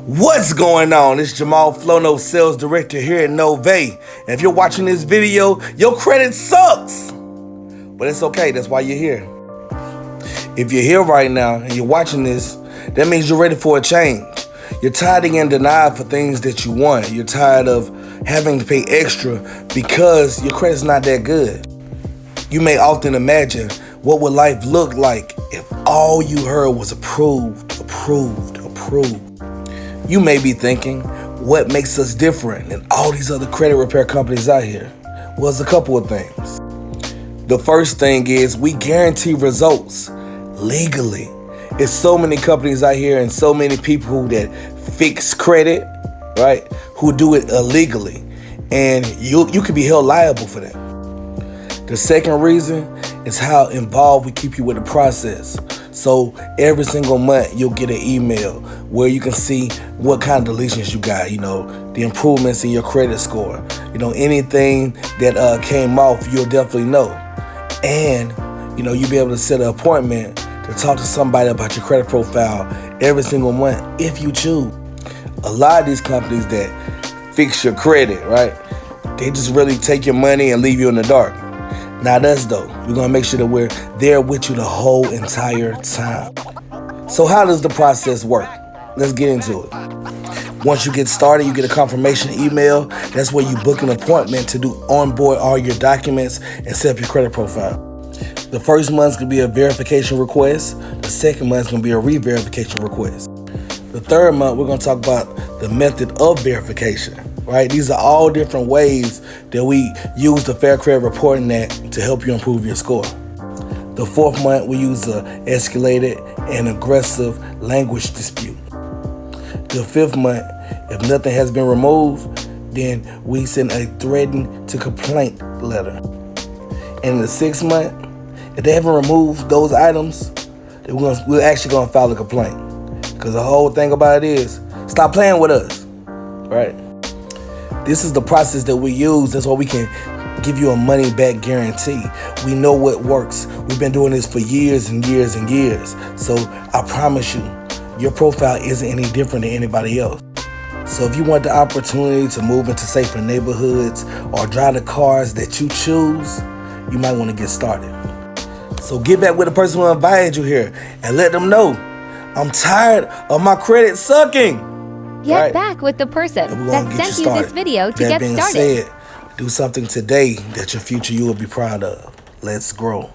What's going on? It's Jamal Flono, Sales Director here at Nove. And if you're watching this video, your credit sucks. But it's okay, that's why you're here. If you're here right now and you're watching this, that means you're ready for a change. You're tired of getting denied for things that you want. You're tired of having to pay extra because your credit's not that good. You may often imagine what would life look like if all you heard was approved, approved, approved. You may be thinking, what makes us different than all these other credit repair companies out here? Well, it's a couple of things. The first thing is we guarantee results legally. It's so many companies out here and so many people that fix credit, right, who do it illegally, and you could be held liable for that. The second reason is how involved we keep you with the process. So every single month you'll get an email where you can see what kind of deletions you got, the improvements in your credit score, anything that came off, you'll definitely know. And, you'll be able to set an appointment to talk to somebody about your credit profile every single month if you choose. A lot of these companies that fix your credit, right, they just really take your money and leave you in the dark. Not us though. We're gonna make sure that we're there with you the whole entire time. So how does the process work? Let's get into it. Once you get started, you get a confirmation email. That's where you book an appointment to do onboard all your documents and set up your credit profile. The first month's gonna be a verification request. The second month's gonna be a re-verification request. The third month, we're gonna talk about the method of verification. Right? These are all different ways that we use the Fair Credit Reporting Act to help you improve your score. The fourth month, we use the escalated and aggressive language dispute. The fifth month, if nothing has been removed, then we send a threaten to complaint letter. And in the sixth month, if they haven't removed those items, then we're actually gonna file a complaint. Because the whole thing about it is, stop playing with us, right? This is the process that we use. That's why we can give you a money-back guarantee. We know what works. We've been doing this for years and years and years. So I promise you, your profile isn't any different than anybody else. So if you want the opportunity to move into safer neighborhoods or drive the cars that you choose, you might want to get started. So get back with the person who invited you here and let them know, I'm tired of my credit sucking. Get back with the person that sent you this video to get started. That being said, do something today that your future you will be proud of. Let's grow.